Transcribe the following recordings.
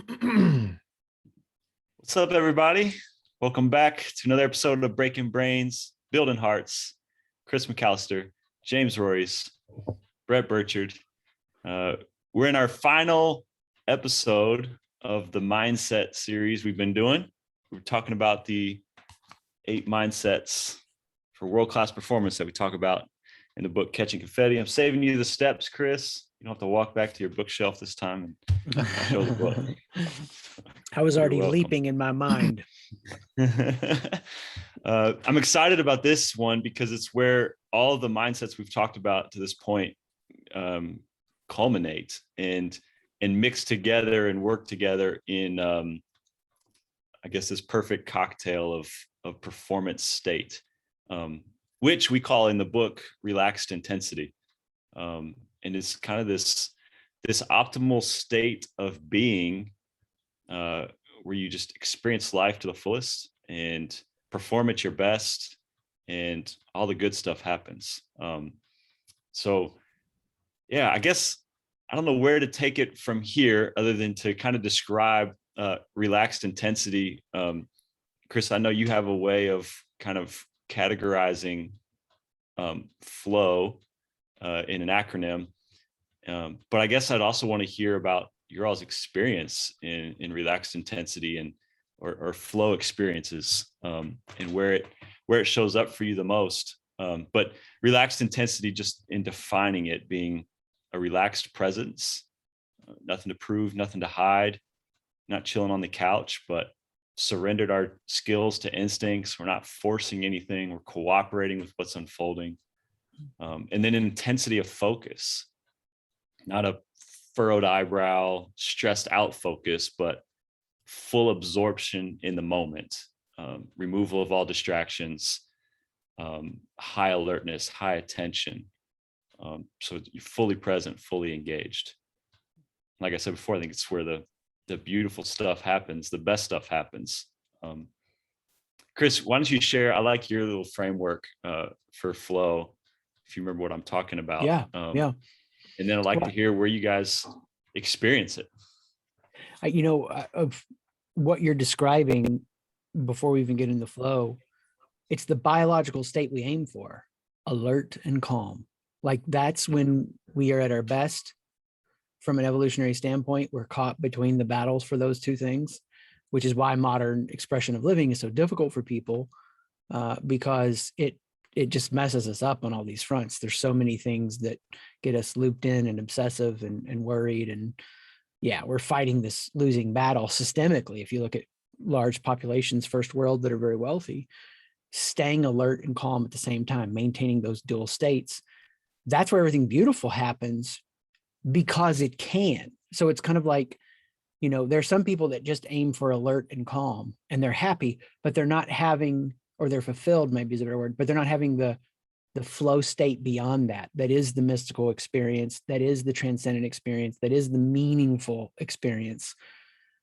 What's up, everybody? Welcome back to another episode of Breaking Brains, Building Hearts. Chris McAllister, James Royce, Brett Burchard. We're in our final episode of the mindset series we've been doing. We're talking about the 8 mindsets for world-class performance that we talk about in the book Catching Confetti. I'm saving you the steps, Chris. You don't have to walk back to your bookshelf this time and show the book. I was already leaping in my mind. I'm excited about this one because it's where all of the mindsets we've talked about to this point culminate and mix together and work together in, I guess, this perfect cocktail of performance state, which we call in the book relaxed intensity. And it's kind of this optimal state of being where you just experience life to the fullest and perform at your best, and all the good stuff happens. So yeah, I guess I don't know where to take it from here other than to kind of describe relaxed intensity. Chris, I know you have a way of kind of categorizing flow in an acronym. But I guess I'd also want to hear about your all's experience in relaxed intensity or flow experiences, and where it shows up for you the most. But relaxed intensity, just in defining it, being a relaxed presence, nothing to prove, nothing to hide, not chilling on the couch, but surrendered our skills to instincts. We're not forcing anything. We're cooperating with what's unfolding. And then an intensity of focus, not a furrowed eyebrow, stressed out focus, but full absorption in the moment, removal of all distractions, high alertness, high attention. So you're fully present, fully engaged. Like I said before, I think it's where the beautiful stuff happens, the best stuff happens. Chris, why don't you share? I like your little framework for flow, if you remember what I'm talking about. Yeah. And then I'd like to hear where you guys experience it. Of what you're describing, before we even get into flow, it's the biological state we aim for: alert and calm. Like, that's when we are at our best. From an evolutionary standpoint, we're caught between the battles for those two things, which is why modern expression of living is so difficult for people, because it just messes us up on all these fronts. There's so many things that get us looped in and obsessive and worried. And yeah, we're fighting this losing battle systemically. If you look at large populations, first world, that are very wealthy, staying alert and calm at the same time, maintaining those dual states, that's where everything beautiful happens, because it can. So it's kind of like, there's some people that just aim for alert and calm and they're happy, but they're not having, or they're fulfilled, maybe is a better word, but they're not having the flow state beyond that. That is the mystical experience. That is the transcendent experience. That is the meaningful experience.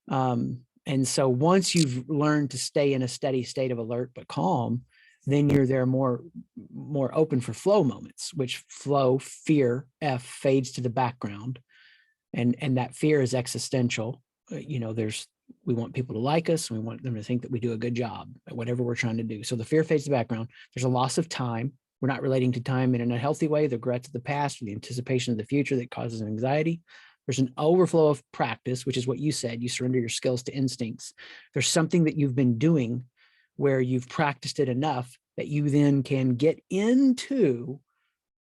And so once you've learned to stay in a steady state of alert but calm, then you're there more open for flow moments, which flow, fear, F, fades to the background. And that fear is existential. We want people to like us. We want them to think that we do a good job at whatever we're trying to do. So the fear fades to the background. There's a loss of time. We're not relating to time in a healthy way, the regrets of the past or the anticipation of the future that causes anxiety. There's an overflow of practice, which is what you said. You surrender your skills to instincts. There's something that you've been doing where you've practiced it enough that you then can get into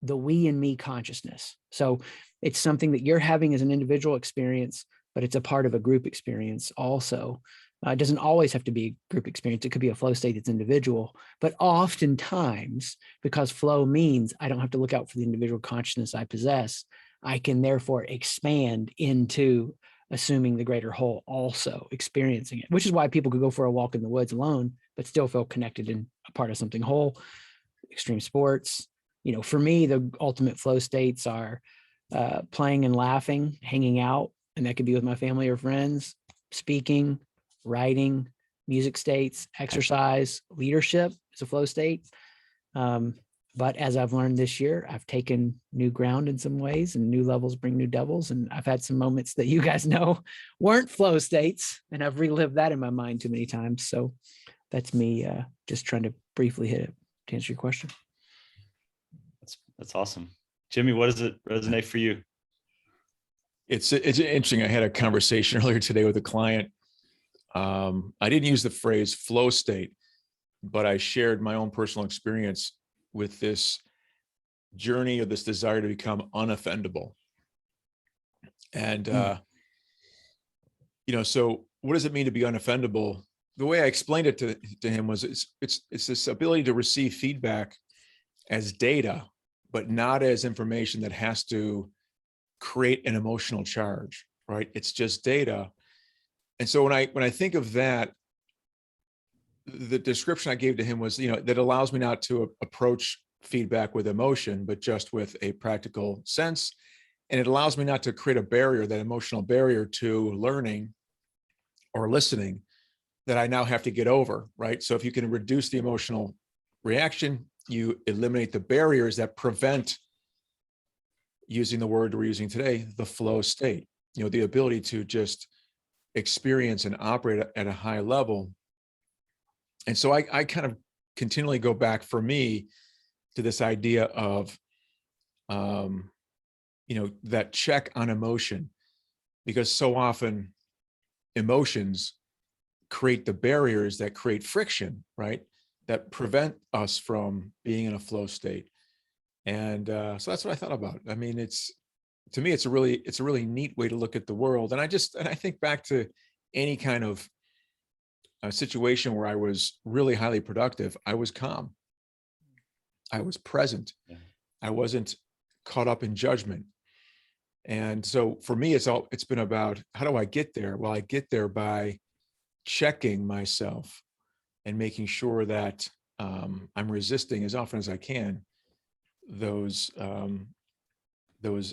the we and me consciousness. So it's something that you're having as an individual experience, but it's a part of a group experience also. It doesn't always have to be a group experience. It could be a flow state that's individual, but oftentimes, because flow means I don't have to look out for the individual consciousness I possess, I can therefore expand into assuming the greater whole, also experiencing it, which is why people could go for a walk in the woods alone, but still feel connected and a part of something whole. Extreme sports, for me, the ultimate flow states are playing and laughing, hanging out, and that could be with my family or friends, speaking, writing, music states, exercise, leadership is a flow state. But as I've learned this year, I've taken new ground in some ways, and new levels bring new devils. And I've had some moments that you guys know weren't flow states, and I've relived that in my mind too many times. So that's me just trying to briefly hit it to answer your question. That's awesome. Jimmy, what does it resonate for you? It's interesting. I had a conversation earlier today with a client. I didn't use the phrase flow state, but I shared my own personal experience with this journey or this desire to become unoffendable. And, so what does it mean to be unoffendable? The way I explained it to him was it's this ability to receive feedback as data, but not as information that has to create an emotional charge, right? It's just data. And so when I think of that, the description I gave to him was, that allows me not to approach feedback with emotion, but just with a practical sense. And it allows me not to create a barrier, that emotional barrier to learning or listening that I now have to get over, right? So if you can reduce the emotional reaction, you eliminate the barriers that prevent, using the word we're using today, the flow state, the ability to just experience and operate at a high level. And so I kind of continually go back, for me, to this idea of, that check on emotion, because so often emotions create the barriers that create friction, right? That prevent us from being in a flow state. And so that's what I thought about. I mean, to me, it's a really neat way to look at the world. And I think back to any kind of a situation where I was really highly productive. I was calm. I was present. Yeah. I wasn't caught up in judgment. And so for me, it's been about, how do I get there? Well, I get there by checking myself and making sure that I'm resisting as often as I can those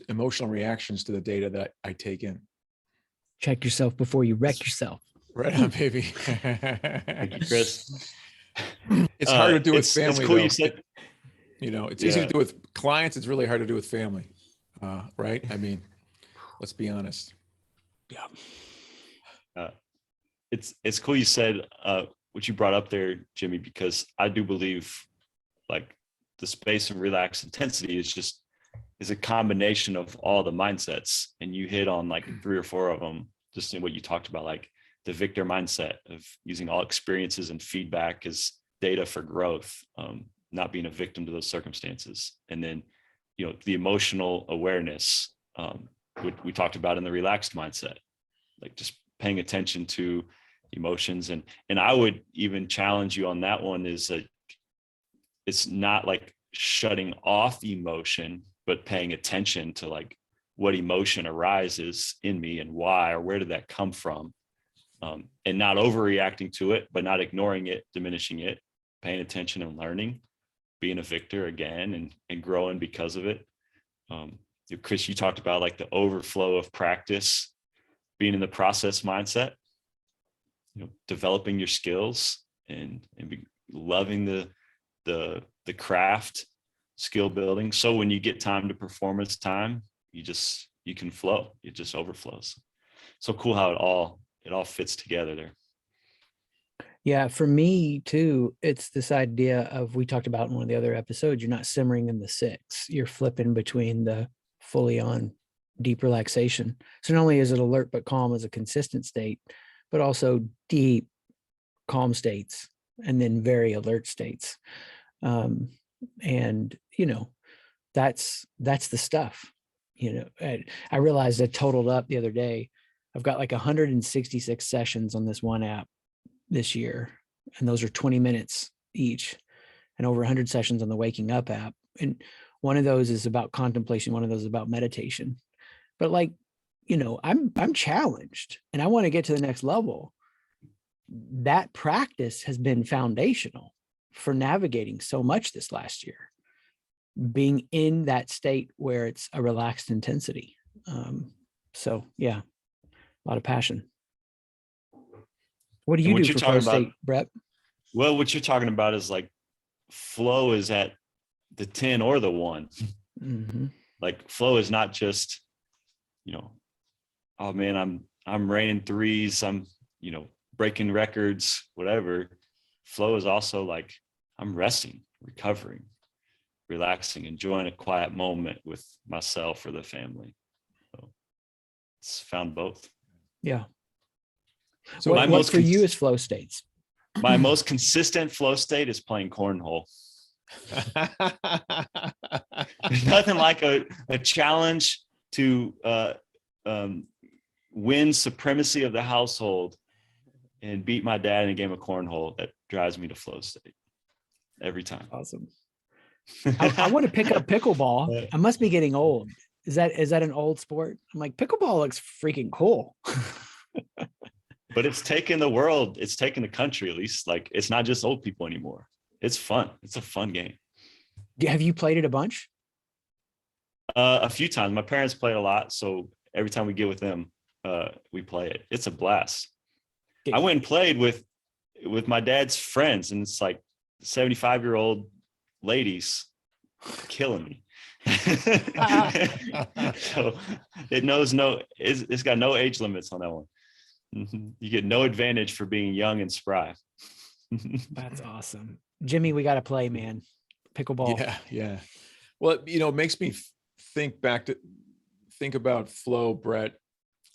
emotional reactions to the data that I take in. Check yourself before you wreck yourself. Right on, baby. Thank you, Chris. It's hard to do with family. It's cool though. you said. It's easy to do with clients. It's really hard to do with family, right? I mean, let's be honest. Yeah. It's cool you said what you brought up there, Jimmy, because I do believe like the space and relaxed intensity is a combination of all the mindsets, and you hit on like 3 or 4 of them just in what you talked about, like the victor mindset of using all experiences and feedback as data for growth, not being a victim to those circumstances. And then, the emotional awareness, we talked about in the relaxed mindset, like just paying attention to emotions. And I would even challenge you on that one, is that it's not like shutting off emotion, but paying attention to like what emotion arises in me and why, or where did that come from? And not overreacting to it, but not ignoring it, diminishing it, paying attention and learning, being a victor again, and growing because of it. Chris, you talked about like the overflow of practice, being in the process mindset, developing your skills and loving the craft, skill building. So when you get time to performance time, you can flow. It just overflows. So cool how it all fits together there. Yeah, for me too, it's this idea of, we talked about in one of the other episodes, you're not simmering in the 6, you're flipping between the fully on deep relaxation. So not only is it alert but calm as a consistent state, but also deep calm states and then very alert states. And that's the stuff. I realized I totaled up the other day. I've got like 166 sessions on this one app this year, and those are 20 minutes each, and over 100 sessions on the Waking Up app. And one of those is about contemplation, one of those is about meditation. But like, I'm challenged and I want to get to the next level. That practice has been foundational for navigating so much this last year, being in that state where it's a relaxed intensity. So yeah, a lot of passion. What do you do for flow state, Brett? Well, what you're talking about is like flow is at the 10 or the 1. Mm-hmm. Like flow is not just, oh man, I'm raining threes, I'm, breaking records, whatever. Flow is also like, I'm resting, recovering, relaxing, enjoying a quiet moment with myself or the family. So it's found both. Yeah. So What for you is flow states? My most consistent flow state is playing cornhole. There's nothing like a challenge to win supremacy of the household and beat my dad in a game of cornhole that drives me to flow state every time. Awesome. I want to pick up pickleball. I must be getting old. Is that an old sport? I'm like, pickleball looks freaking cool. But it's taken the world, it's taken the country, at least. Like, it's not just old people anymore. It's fun. It's a fun game. Have you played it a bunch? A few times. My parents play it a lot, so every time we get with them, we play it. It's a blast. I went and played with my dad's friends, and it's like 75-year-old ladies killing me. So it's got no age limits on that one. You get no advantage for being young and spry. That's awesome. Jimmy, we got to play, man. Pickleball. Yeah. Well, it makes me think about flow, Brett,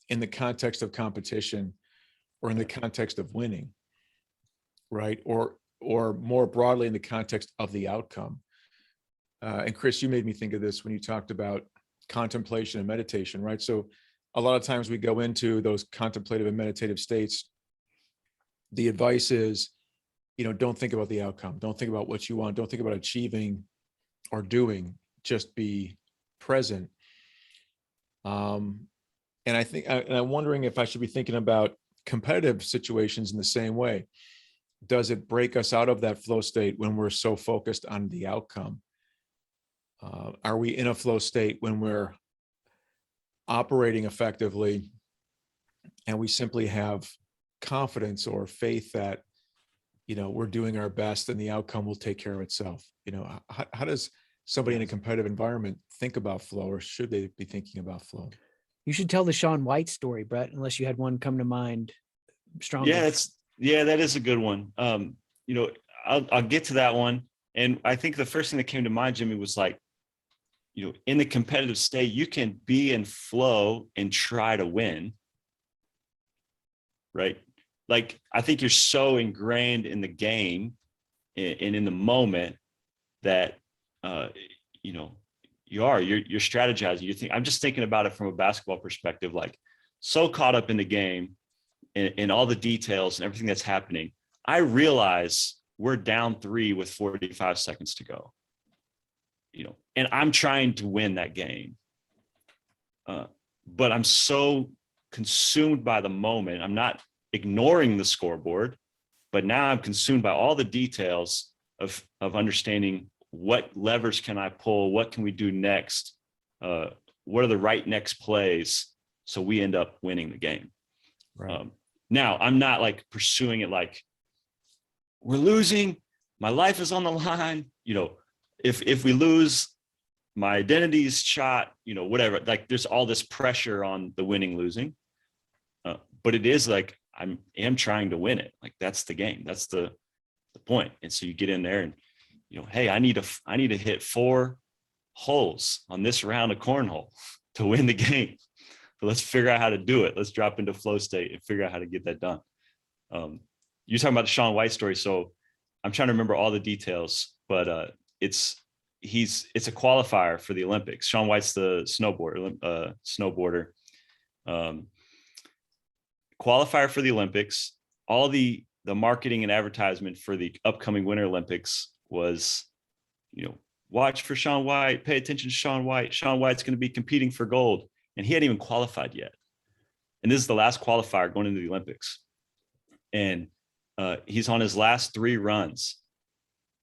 in the context of competition or in the context of winning, right? Or more broadly in the context of the outcome. And Chris, you made me think of this when you talked about contemplation and meditation, right? So a lot of times we go into those contemplative and meditative states. The advice is, don't think about the outcome. Don't think about what you want. Don't think about achieving or doing. Just be present. And I'm wondering if I should be thinking about competitive situations in the same way. Does it break us out of that flow state when we're so focused on the outcome? Are we in a flow state when we're operating effectively and we simply have confidence or faith that, we're doing our best and the outcome will take care of itself? How does somebody in a competitive environment think about flow, or should they be thinking about flow? You should tell the Shaun White story, Brett, unless you had one come to mind strongly. Yeah, that is a good one. I'll get to that one. And I think the first thing that came to mind, Jimmy, was like, in the competitive state, you can be in flow and try to win, right? Like, I think you're so ingrained in the game and in the moment that, you're strategizing. I'm just thinking about it from a basketball perspective, like so caught up in the game and all the details and everything that's happening. I realize we're down 3 with 45 seconds to go, and I'm trying to win that game. But I'm so consumed by the moment. I'm not ignoring the scoreboard, but now I'm consumed by all the details of understanding what levers can I pull? What can we do next? What are the right next plays? So we end up winning the game. Right. Now, I'm not like pursuing it like we're losing, my life is on the line. If we lose, my identity's shot, whatever. Like, there's all this pressure on the winning, losing. But it is like, I am trying to win it. Like, that's the game. That's the point. And so you get in there and, hey, I need to hit 4 holes on this round of cornhole to win the game. So let's figure out how to do it. Let's drop into flow state and figure out how to get that done. You're talking about the Shaun White story. So I'm trying to remember all the details, but it's a qualifier for the Olympics. Shaun White's the snowboarder. Qualifier for the Olympics. All the marketing and advertisement for the upcoming Winter Olympics was, watch for Shaun White, pay attention to Shaun White. Shaun White's going to be competing for gold. And he hadn't even qualified yet. And this is the last qualifier going into the Olympics. And he's on his last 3 runs.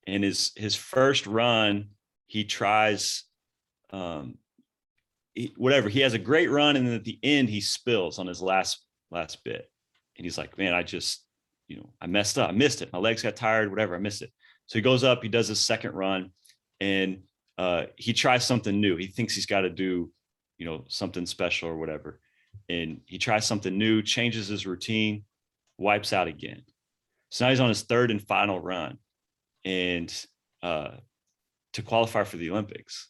And his first run, he tries, he has a great run. And then at the end, he spills on his last bit. And he's like, man, I messed up. I missed it. My legs got tired, whatever. I missed it. So he goes up, he does his second run, and he tries something new. He thinks he's got to do, something special or whatever. And he tries something new, changes his routine, wipes out again. So now he's on his third and final run, and to qualify for the Olympics.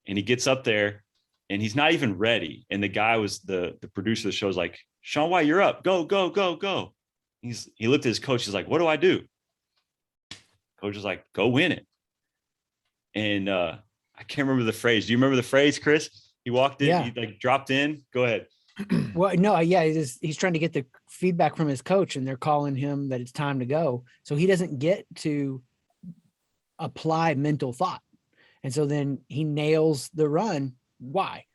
And he gets up there and he's not even ready. And the guy was the producer of the show is like, Shaun White, you're up. Go, go, go, go. He looked at his coach. He's like, what do I do? Coach was like, go win it. And I can't remember the phrase. Do you remember the phrase, Chris? He walked in, Yeah. he like dropped in. Go ahead. Well, no, yeah, he's trying to get the feedback from his coach, and they're calling him that it's time to go. So he doesn't get to apply mental thought. And so then he nails the run. Why?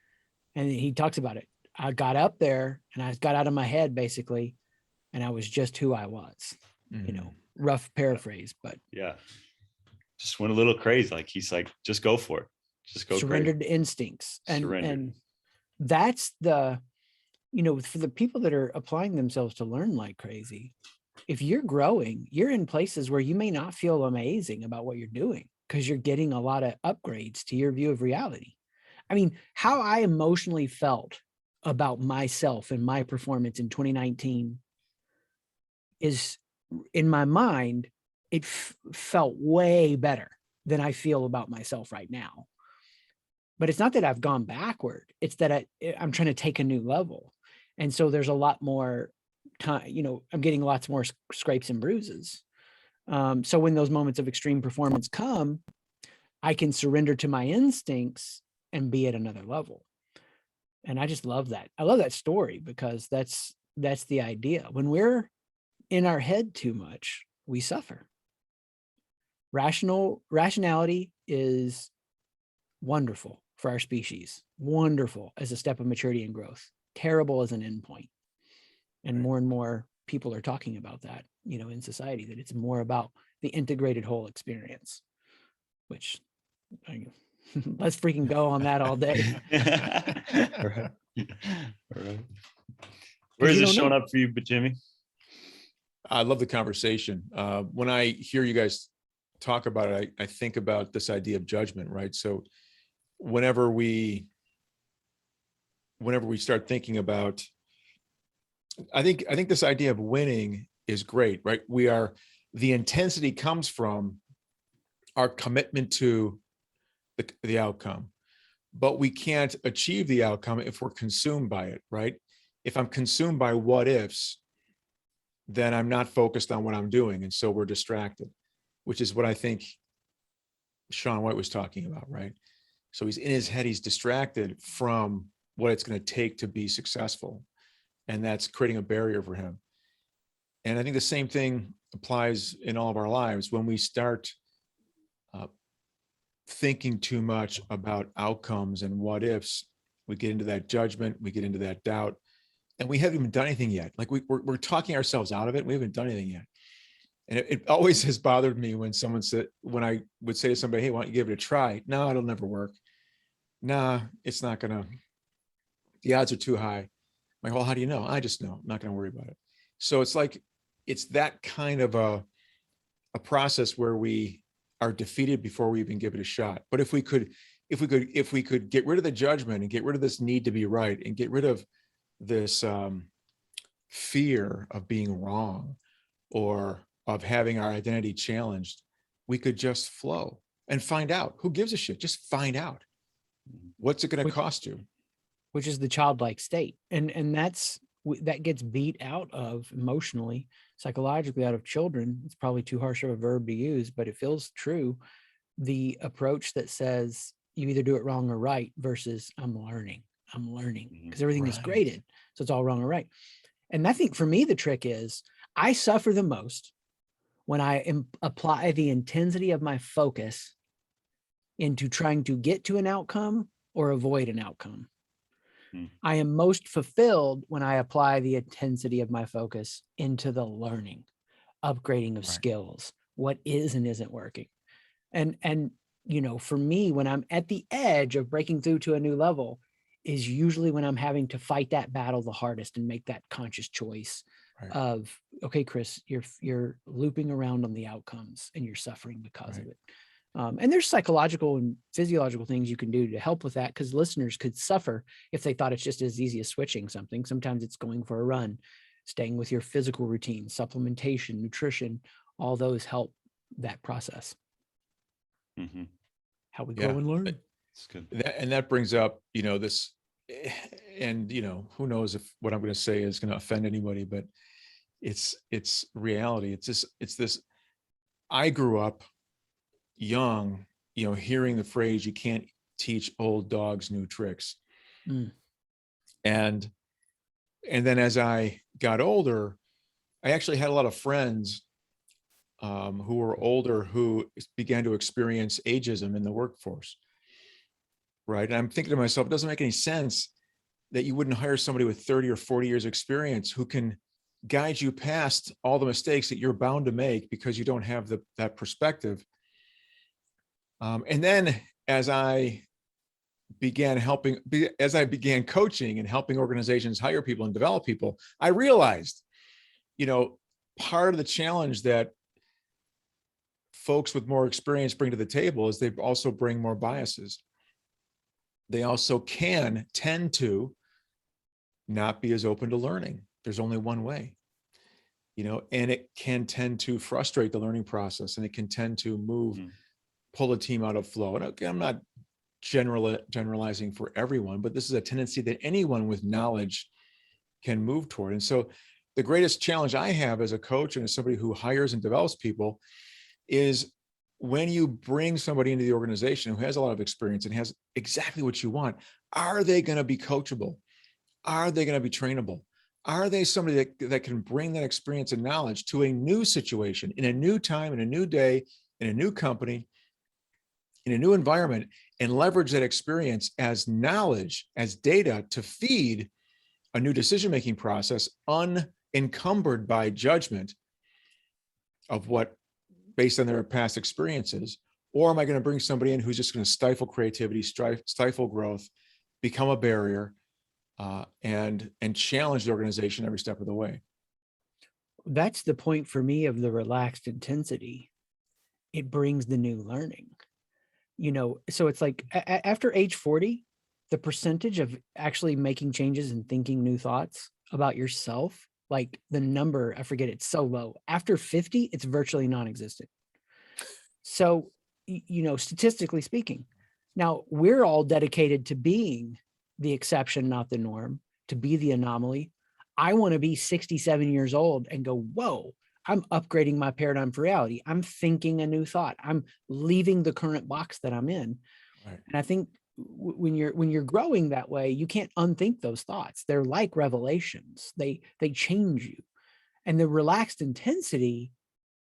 And he talks about it. I got up there and I got out of my head basically, and I was just who I was. Rough paraphrase, but yeah, just went a little crazy. Like he's like, just go for it. Just go surrendered crazy. to instincts. Surrendered. And that's the, for the people that are applying themselves to learn like crazy, if you're growing, you're in places where you may not feel amazing about what you're doing because you're getting a lot of upgrades to your view of reality. I mean, how I emotionally felt about myself and my performance in 2019 is, in my mind, it felt way better than I feel about myself right now. But it's not that I've gone backward. It's that I'm trying to take a new level. And so there's a lot more time, I'm getting lots more scrapes and bruises. So when those moments of extreme performance come, I can surrender to my instincts and be at another level. And I just love that. I love that story because that's the idea. When we're in our head too much, we suffer. Rationality is wonderful for our species, wonderful as a step of maturity and growth, terrible as an endpoint. And more people are talking about that, in society, that it's more about the integrated whole experience, which let's freaking go on that all day. All right. All right. Where is this showing up for you, Jimmy? I love the conversation. When I hear you guys talk about it, I think about this idea of judgment, right? So whenever we start thinking about, I think this idea of winning is great, right? The intensity comes from our commitment to the outcome, but we can't achieve the outcome if we're consumed by it, right? If I'm consumed by what ifs, then I'm not focused on what I'm doing. And so we're distracted, which is what I think Shaun White was talking about, right? So he's in his head, he's distracted from what it's going to take to be successful. And that's creating a barrier for him. And I think the same thing applies in all of our lives. When we start thinking too much about outcomes and what ifs, we get into that judgment, we get into that doubt, and we haven't even done anything yet. Like we're talking ourselves out of it. We haven't done anything yet. And it always has bothered me when when I would say to somebody, hey, why don't you give it a try? No, it'll never work. Nah, it's not gonna, the odds are too high. Like, well, how do you know? I just know, I'm not gonna worry about it. So it's like, it's that kind of a process where we are defeated before we even give it a shot. But if we could get rid of the judgment and get rid of this need to be right and get rid of this fear of being wrong or of having our identity challenged, we could just flow and find out. Who gives a shit? Just find out. What's it going to cost you? Which is the childlike state. And that gets beat out of emotionally, psychologically out of children. It's probably too harsh of a verb to use, but it feels true. The approach that says you either do it wrong or right versus I'm learning because everything is graded. So it's all wrong or right. And I think for me, the trick is I suffer the most when I apply the intensity of my focus into trying to get to an outcome or avoid an outcome. I am most fulfilled when I apply the intensity of my focus into the learning, upgrading of skills, what is and isn't working. And for me, when I'm at the edge of breaking through to a new level is usually when I'm having to fight that battle the hardest and make that conscious choice of, okay, Chris, you're looping around on the outcomes and you're suffering because of it. And there's psychological and physiological things you can do to help with that, because listeners could suffer if they thought it's just as easy as switching something. Sometimes it's going for a run, staying with your physical routine, supplementation, nutrition, all those help that process. Hmm. How we Yeah. grow and learn. It's good. And that brings up, this, and who knows if what I'm going to say is going to offend anybody, but it's reality. It's this, I grew up young, hearing the phrase, you can't teach old dogs new tricks. Mm. And then as I got older, I actually had a lot of friends who were older who began to experience ageism in the workforce. Right. And I'm thinking to myself, it doesn't make any sense that you wouldn't hire somebody with 30 or 40 years experience who can guide you past all the mistakes that you're bound to make because you don't have that perspective. And then as I began coaching and helping organizations hire people and develop people, I realized, part of the challenge that folks with more experience bring to the table is they also bring more biases. They also can tend to not be as open to learning. There's only one way, and it can tend to frustrate the learning process, and it can tend to pull a team out of flow. And again, I'm not generalizing for everyone, but this is a tendency that anyone with knowledge can move toward. And so the greatest challenge I have as a coach and as somebody who hires and develops people is when you bring somebody into the organization who has a lot of experience and has exactly what you want, are they going to be coachable? Are they going to be trainable? Are they somebody that can bring that experience and knowledge to a new situation, in a new time, in a new day, in a new company, in a new environment, and leverage that experience as knowledge, as data to feed a new decision-making process unencumbered by judgment of what, based on their past experiences? Or am I going to bring somebody in who's just going to stifle creativity, stifle growth, become a barrier, and challenge the organization every step of the way? That's the point for me of the relaxed intensity. It brings the new learning. So it's like after age 40, the percentage of actually making changes and thinking new thoughts about yourself, like the number, I forget, it's so low. After 50, it's virtually non-existent. So, statistically speaking, now we're all dedicated to being the exception, not the norm, to be the anomaly. I want to be 67 years old and go, whoa, I'm upgrading my paradigm for reality. I'm thinking a new thought. I'm leaving the current box that I'm in. Right. And I think when you're growing that way, you can't unthink those thoughts. They're like revelations. They change you. And the relaxed intensity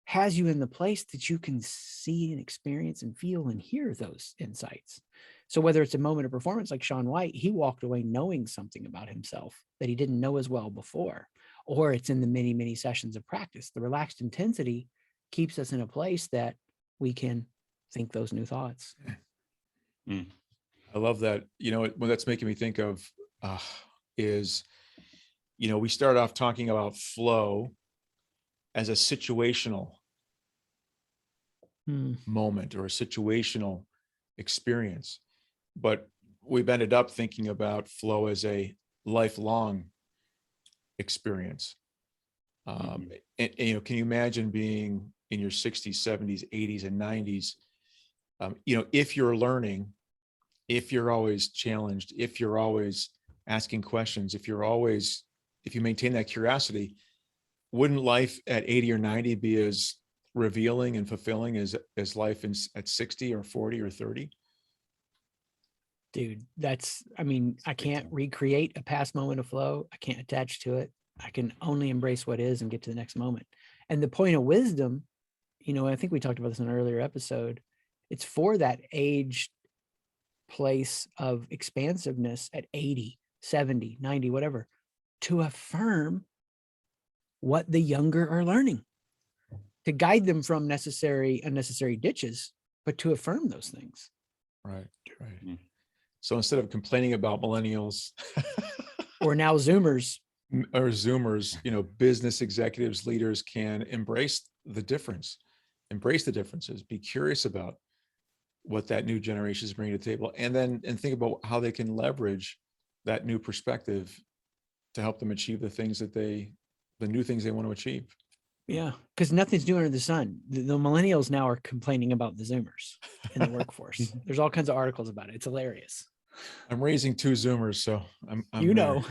has you in the place that you can see and experience and feel and hear those insights. So whether it's a moment of performance like Shaun White, he walked away knowing something about himself that he didn't know as well before, or it's in the many, many sessions of practice. The relaxed intensity keeps us in a place that we can think those new thoughts. Mm. I love that. What that's making me think of is, we started off talking about flow as a situational moment or a situational experience, but we've ended up thinking about flow as a lifelong experience. And, can you imagine being in your 60s, 70s, 80s, and 90s? If you're learning, if you're always challenged, if you're always asking questions, if you maintain that curiosity, wouldn't life at 80 or 90 be as revealing and fulfilling as life at 60 or 40 or 30? Dude, I can't recreate a past moment of flow. I can't attach to it. I can only embrace what is and get to the next moment. And the point of wisdom, I think we talked about this in an earlier episode, it's for that age place of expansiveness at 80, 70, 90, whatever, to affirm what the younger are learning, to guide them from unnecessary ditches, but to affirm those things. Right. So instead of complaining about millennials or now Zoomers, business executives, leaders can embrace the differences, be curious about what that new generation is bringing to the table, and think about how they can leverage that new perspective to help them achieve the new things they want to achieve. Yeah, because nothing's new under the sun. The millennials now are complaining about the Zoomers in the workforce. There's all kinds of articles about it. It's hilarious. I'm raising 2 Zoomers, so I'm You there.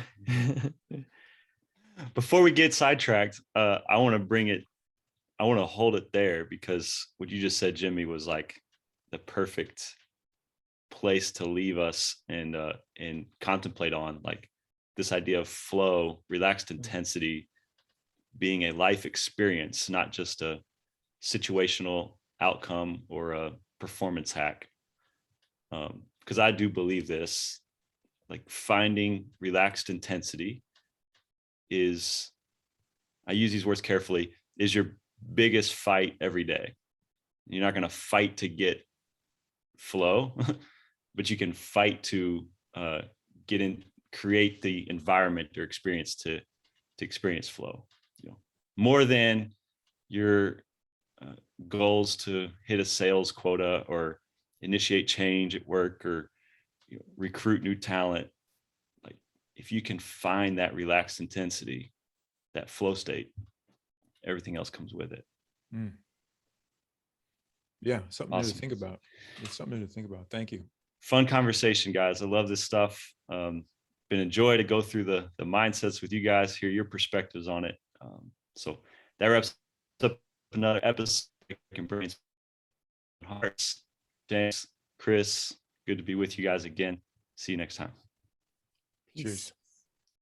know. Before we get sidetracked, I want to hold it there, because what you just said, Jimmy, was like the perfect place to leave us and contemplate on, like this idea of flow, relaxed intensity being a life experience, not just a situational outcome or a performance hack. Because I do believe this, like finding relaxed intensity is, I use these words carefully, is your biggest fight every day. You're not going to fight to flow, but you can fight to create the environment or experience to experience flow. More than your goals to hit a sales quota or initiate change at work or recruit new talent. Like if you can find that relaxed intensity, that flow state, everything else comes with it. Yeah, something new Awesome. to think about. It's something new to think about. Thank you. Fun conversation, guys. I love this stuff. Been a joy to go through the mindsets with you guys, hear your perspectives on it. So that wraps up another episode of Brains and Hearts. James, Chris, good to be with you guys again. See you next time. Peace. Cheers.